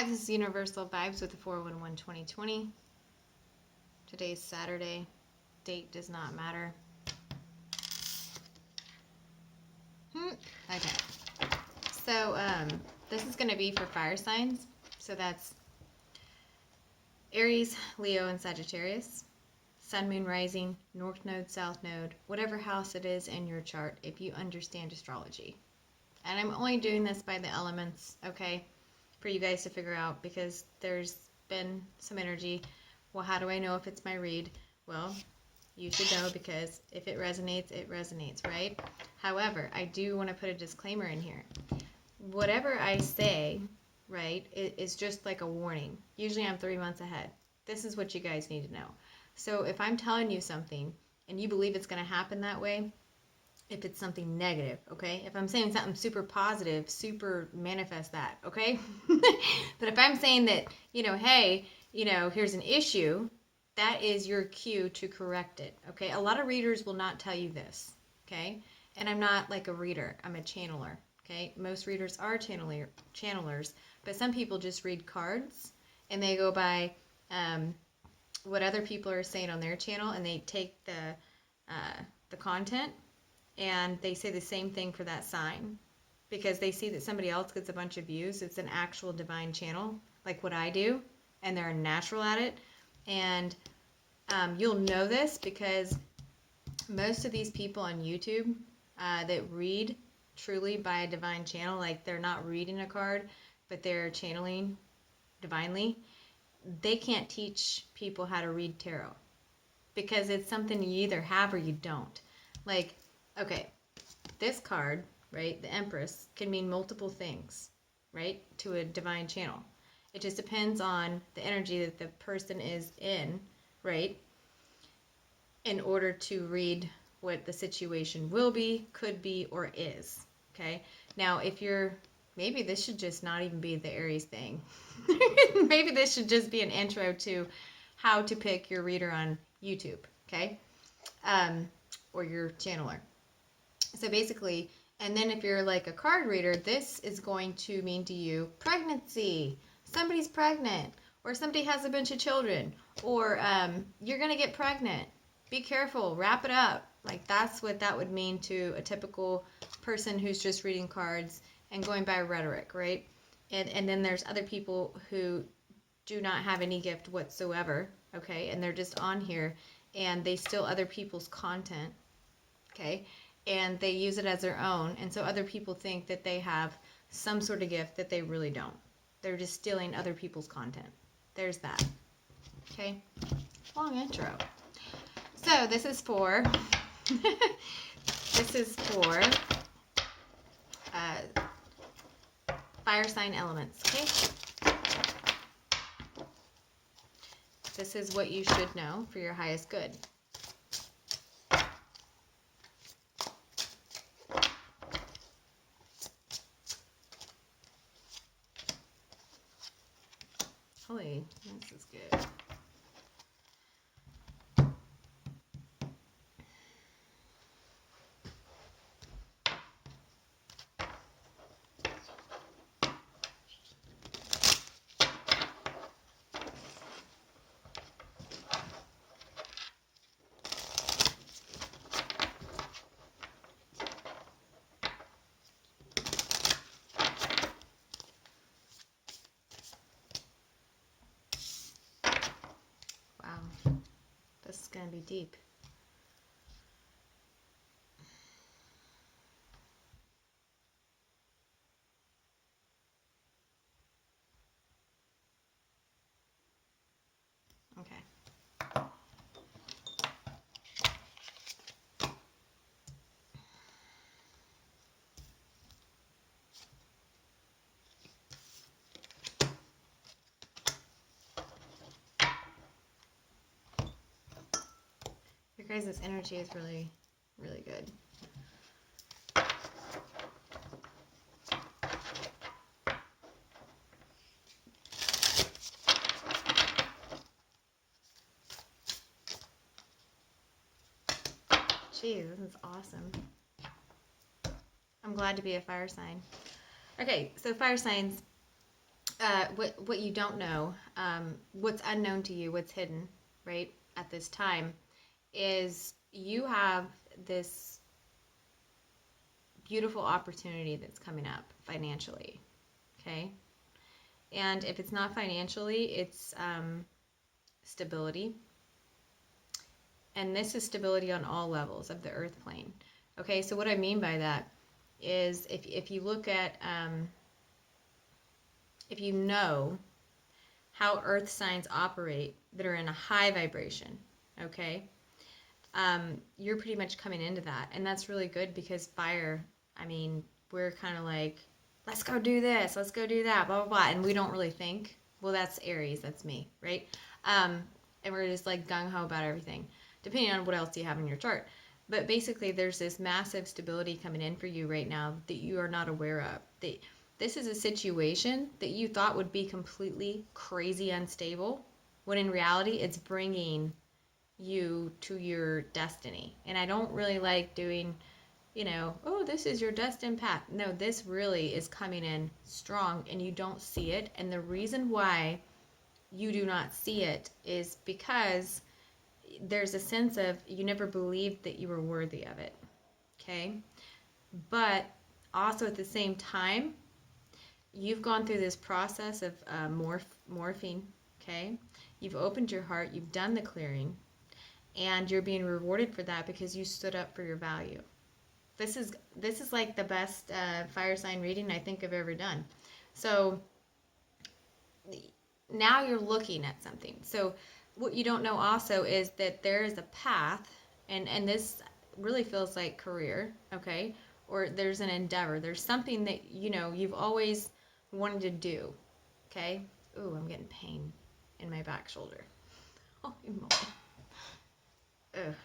Hi, this is Universal Vibes with the 411-2020. Today's Saturday. Date does not matter. Okay. So, this is going to be for fire signs. So that's Aries, Leo, and Sagittarius. Sun, Moon, Rising, North Node, South Node, whatever house it is in your chart, if you understand astrology. And I'm only doing this by the elements, okay, for you guys to figure out, because there's been some energy. Well, how do I know if it's my read? Well, you should know, because if it resonates, right? However, I do want to put a disclaimer in here. Whatever I say, right, is just like a warning. Usually I'm 3 months ahead. This is what you guys need to know. So if I'm telling you something and you believe it's going to happen that way, if it's something negative, okay? If I'm saying something super positive, super manifest that, okay? But if I'm saying that, hey, here's an issue, that is your cue to correct it, okay? A lot of readers will not tell you this, okay? And I'm not like a reader, I'm a channeler, okay? Most readers are channelers, but some people just read cards and they go by what other people are saying on their channel, and they take the content and they say the same thing for that sign because they see that somebody else gets a bunch of views. It's an actual divine channel like what I do, and they're natural at it. And you'll know this because most of these people on YouTube that read truly by a divine channel, like they're not reading a card, but they're channeling divinely, they can't teach people how to read tarot because it's something you either have or you don't. Like, okay, this card, right, the Empress, can mean multiple things, right, to a divine channel. It just depends on the energy that the person is in, right, in order to read what the situation will be, could be, or is, okay? Now, if you're, maybe this should just not even be the Aries thing. Maybe this should just be an intro to how to pick your reader on YouTube, okay? Or your channeler. So basically, and then if you're like a card reader, this is going to mean to you pregnancy. Somebody's pregnant, or somebody has a bunch of children, or you're going to get pregnant. Be careful, wrap it up. Like that's what that would mean to a typical person who's just reading cards and going by rhetoric, right? And then there's other people who do not have any gift whatsoever, okay? And they're just on here and they steal other people's content, okay? And they use it as their own. And so other people think that they have some sort of gift that they really don't. They're just stealing other people's content. There's that. Okay? Long intro. So this is for fire sign elements, okay? This is what you should know for your highest good. Holy, this is good. Wow, this is going to be deep. Okay. Your guys' energy is really, really good. Geez, this is awesome. I'm glad to be a fire sign. Okay, so fire signs, what you don't know, what's unknown to you, what's hidden, right, at this time, is you have this beautiful opportunity that's coming up financially, okay? And if it's not financially, it's stability. And this is stability on all levels of the earth plane. Okay, so what I mean by that is if you look at, if you know how earth signs operate that are in a high vibration, okay, you're pretty much coming into that. And that's really good because fire, I mean, we're kind of like, let's go do this, let's go do that, blah, blah, blah. And we don't really think, well, that's Aries, that's me, right? And we're just like gung-ho about everything, depending on what else you have in your chart. But basically, there's this massive stability coming in for you right now that you are not aware of. This is a situation that you thought would be completely crazy unstable, when in reality, it's bringing you to your destiny. And I don't really like doing, oh, this is your destined path. No, this really is coming in strong and you don't see it. And the reason why you do not see it is because there's a sense of you never believed that you were worthy of it. Okay? But also at the same time, you've gone through this process of morphine. Okay? You've opened your heart, you've done the clearing, and you're being rewarded for that because you stood up for your value. This is like the best fire sign reading I think I've ever done. So now you're looking at something. So what you don't know also is that there is a path, and this really feels like career, okay? Or there's an endeavor. There's something that, you've always wanted to do, okay? Ooh, I'm getting pain in my back shoulder. Holy moly. Ugh,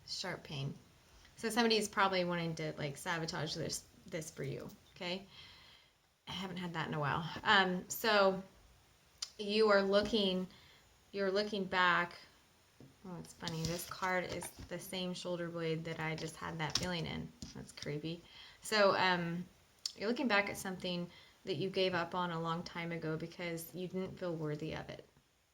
sharp pain. So somebody's probably wanting to like sabotage this for you, okay? I haven't had that in a while. So you're looking back. Oh, it's funny. This card is the same shoulder blade that I just had that feeling in. That's creepy. So you're looking back at something that you gave up on a long time ago because you didn't feel worthy of it,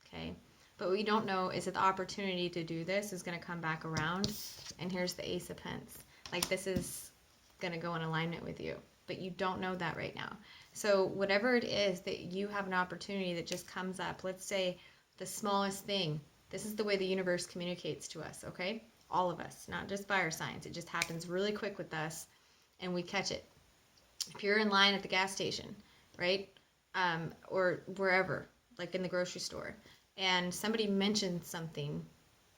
okay? But what you don't know is that the opportunity to do this is going to come back around. And here's the Ace of Pence. Like, this is going to go in alignment with you. But you don't know that right now. So whatever it is that you have an opportunity that just comes up, let's say the smallest thing. This is the way the universe communicates to us, okay? All of us, not just fire signs. It just happens really quick with us, and we catch it. If you're in line at the gas station, right, or wherever, like in the grocery store, and somebody mentions something,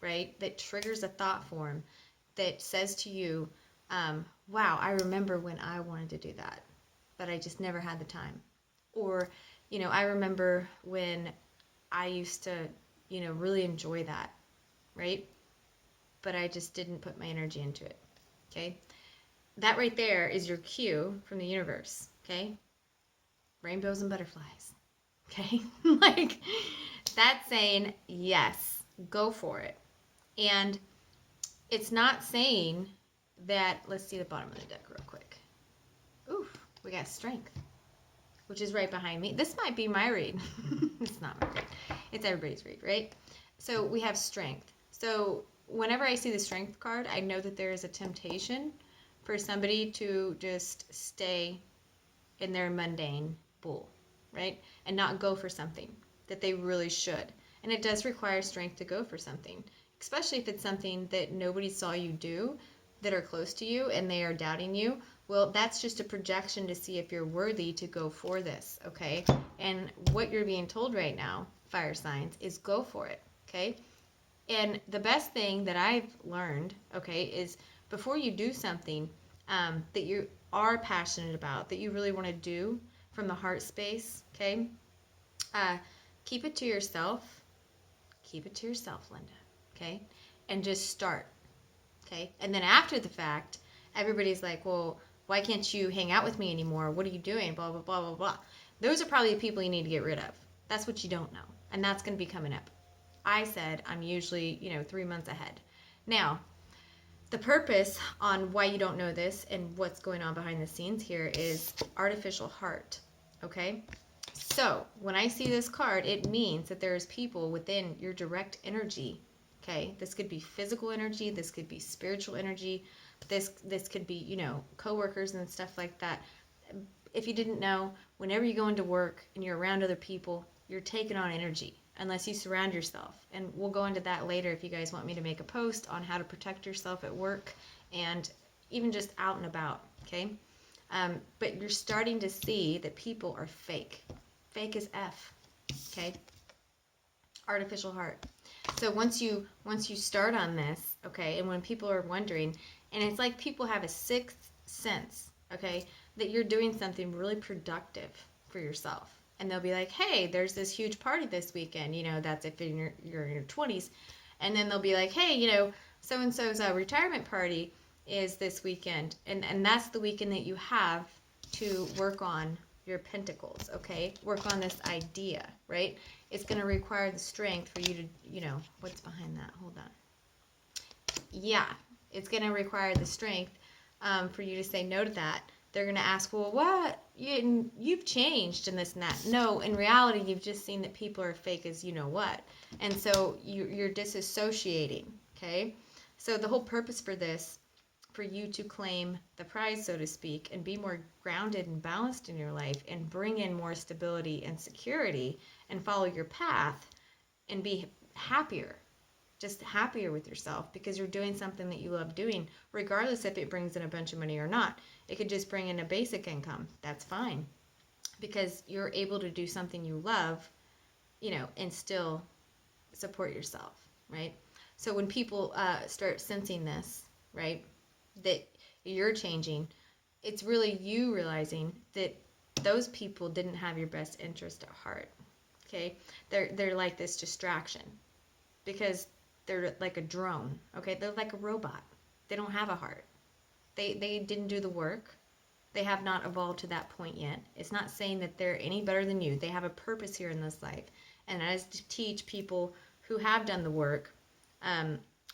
right, that triggers a thought form that says to you, wow, I remember when I wanted to do that, but I just never had the time. Or, I remember when I used to, really enjoy that, right? But I just didn't put my energy into it, okay? That right there is your cue from the universe, okay? Rainbows and butterflies, okay? Like, that's saying, yes, go for it. And it's not saying that, let's see the bottom of the deck real quick. Oof, we got strength, which is right behind me. This might be my read. It's not my read. It's everybody's read, right? So we have strength. So whenever I see the strength card, I know that there is a temptation for somebody to just stay in their mundane bull, right? And not go for something that they really should. And it does require strength to go for something, especially if it's something that nobody saw you do, that are close to you, and they are doubting you. Well, that's just a projection to see if you're worthy to go for this, okay? And what you're being told right now, fire signs, is go for it, okay? And the best thing that I've learned, okay, is before you do something that you are passionate about, that you really want to do from the heart space, okay, keep it to yourself. Keep it to yourself, Linda, okay? And just start, okay? And then after the fact, everybody's like, well, why can't you hang out with me anymore? What are you doing? Blah, blah, blah, blah, blah. Those are probably the people you need to get rid of. That's what you don't know. And that's going to be coming up. I said I'm usually, 3 months ahead. Now, the purpose on why you don't know this and what's going on behind the scenes here is artificial heart, okay? So when I see this card, it means that there's people within your direct energy. Okay, this could be physical energy, this could be spiritual energy, this could be, you know, coworkers and stuff like that. If you didn't know, whenever you go into work and you're around other people, you're taking on energy unless you surround yourself. And we'll go into that later if you guys want me to make a post on how to protect yourself at work and even just out and about. Okay, but you're starting to see that people are fake. Fake as F. Okay, artificial heart. So once you start on this, okay, and when people are wondering, and it's like people have a sixth sense, okay, that you're doing something really productive for yourself, and they'll be like, hey, there's this huge party this weekend, you know, that's if you're in your 20s, and then they'll be like, hey, you know, so and so's retirement party is this weekend, and that's the weekend that you have to work on your pentacles, okay, work on this idea, right? It's going to require the strength for you to, you know, what's behind that? Hold on. Yeah, it's going to require the strength for you to say no to that. They're going to ask, well, what? You've changed and this and that. No, in reality, you've just seen that people are fake as you know what. And so you're disassociating, okay? So the whole purpose for this, for you to claim the prize, so to speak, and be more grounded and balanced in your life and bring in more stability and security and follow your path and be happier, just happier with yourself because you're doing something that you love doing, regardless if it brings in a bunch of money or not. It could just bring in a basic income. That's fine because you're able to do something you love, you know, and still support yourself, right? So when people start sensing this, right, that you're changing, it's really you realizing that those people didn't have your best interest at heart. Okay, they're like this distraction because they're like a drone. Okay, they're like a robot. They don't have a heart. They didn't do the work. They have not evolved to that point yet. It's not saying that they're any better than you. They have a purpose here in this life, and that is to teach people who have done the work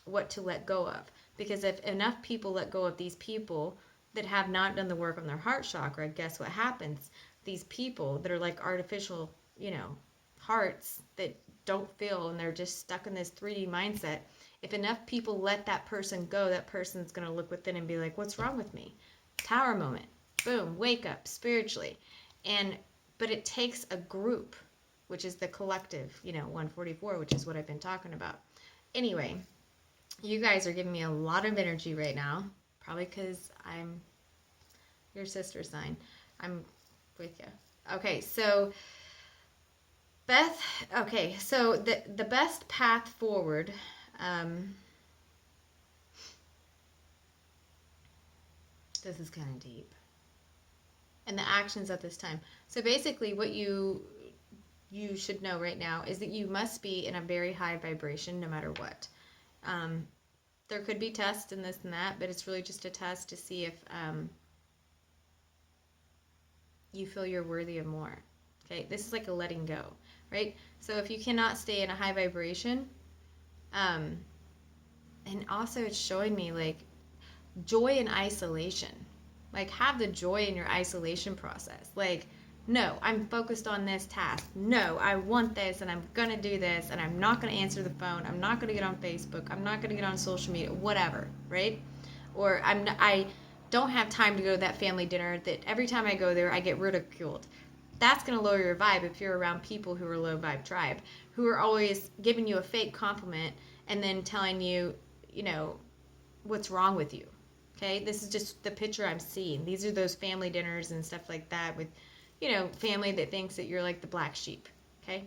what to let go of. Because if enough people let go of these people that have not done the work on their heart chakra, guess what happens? These people that are like artificial, you know, hearts that don't feel and they're just stuck in this 3D mindset. If enough people let that person go, that person's going to look within and be like, what's wrong with me? Tower moment. Boom, wake up spiritually. But it takes a group, which is the collective, you know, 144, which is what I've been talking about. Anyway, you guys are giving me a lot of energy right now, probably because I'm your sister sign. I'm with you. Okay, so Beth, okay, so the best path forward, this is kind of deep, and the actions at this time. So basically what you should know right now is that you must be in a very high vibration no matter what. There could be tests and this and that, but it's really just a test to see if you feel you're worthy of more. Okay, this is like a letting go, right? So if you cannot stay in a high vibration, and also it's showing me like joy in isolation. Like have the joy in your isolation process. Like, no, I'm focused on this task. No, I want this and I'm going to do this and I'm not going to answer the phone. I'm not going to get on Facebook. I'm not going to get on social media, whatever, right? Or I don't have time to go to that family dinner that every time I go there, I get ridiculed. That's going to lower your vibe if you're around people who are low vibe tribe, who are always giving you a fake compliment and then telling you, you know, what's wrong with you. Okay, this is just the picture I'm seeing. These are those family dinners and stuff like that with, you know, family that thinks that you're like the black sheep. Okay,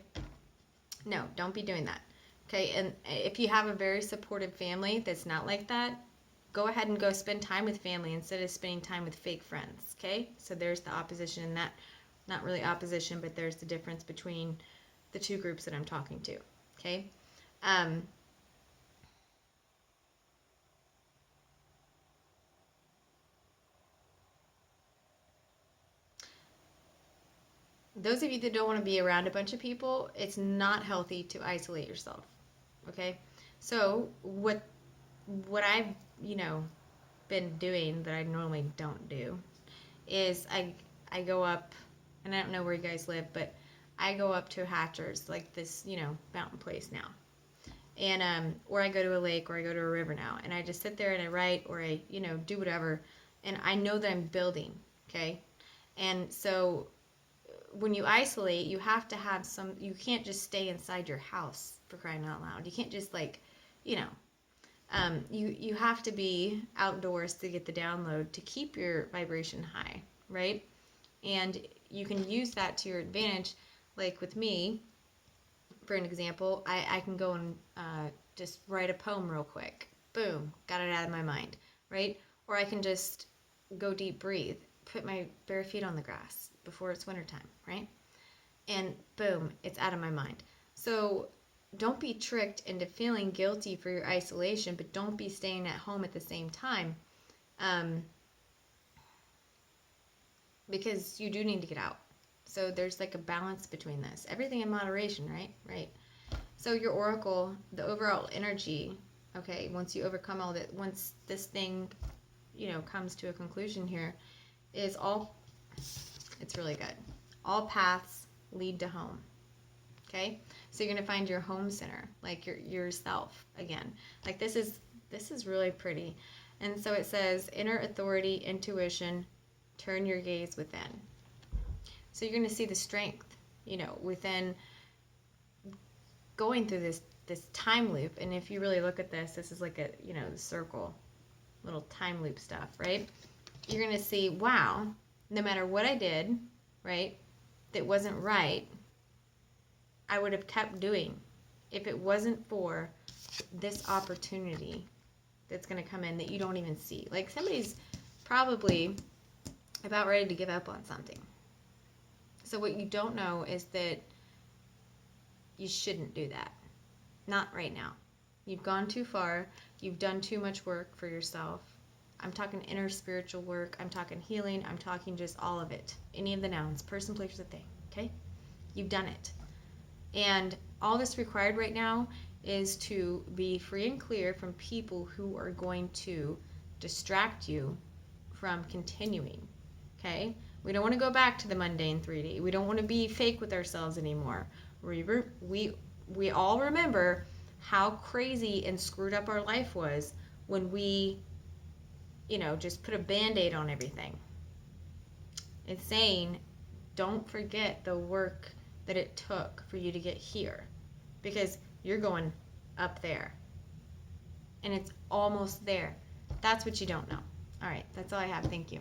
no, don't be doing that. Okay, and if you have a very supportive family that's not like that, go ahead and go spend time with family instead of spending time with fake friends. Okay, so there's the opposition in that. Not really opposition, but there's the difference between the two groups that I'm talking to. Okay. Those of you that don't want to be around a bunch of people, it's not healthy to isolate yourself. Okay? So what I've, you know, been doing that I normally don't do is I go up, and I don't know where you guys live, but I go up to Hatchers, like this, mountain place now. And or I go to a lake or I go to a river now, and I just sit there and I write or I do whatever, and I know that I'm building. Okay. And so when you isolate, you have to have you can't just stay inside your house, for crying out loud. You can't just you have to be outdoors to get the download to keep your vibration high, right? And you can use that to your advantage. Like with me, for an example, I can go and just write a poem real quick. Boom, got it out of my mind, right? Or I can just go deep breathe, put my bare feet on the grass before it's wintertime, right? And boom, it's out of my mind. So don't be tricked into feeling guilty for your isolation, but don't be staying at home at the same time, because you do need to get out. So there's like a balance between this. Everything in moderation, right? Right. So your oracle, the overall energy, okay, once you overcome all that, once this thing, comes to a conclusion here, is it's really good. All paths lead to home. Okay? So you're going to find your home center, like yourself again. Like this is really pretty. And so it says inner authority, intuition, turn your gaze within. So you're going to see the strength, within going through this time loop. And if you really look at this is like a, the circle, little time loop stuff, right? You're going to see, wow, no matter what I did, right, that wasn't right, I would have kept doing if it wasn't for this opportunity that's going to come in that you don't even see. Like somebody's probably about ready to give up on something. So what you don't know is that you shouldn't do that. Not right now. You've gone too far. You've done too much work for yourself. I'm talking inner spiritual work. I'm talking healing. I'm talking just all of it. Any of the nouns, person, place, or thing. Okay? You've done it. And all that's required right now is to be free and clear from people who are going to distract you from continuing. Okay? We don't want to go back to the mundane 3D. We don't want to be fake with ourselves anymore. We all remember how crazy and screwed up our life was when we, just put a Band-Aid on everything. It's saying, don't forget the work that it took for you to get here, because you're going up there. And it's almost there. That's what you don't know. All right, that's all I have. Thank you.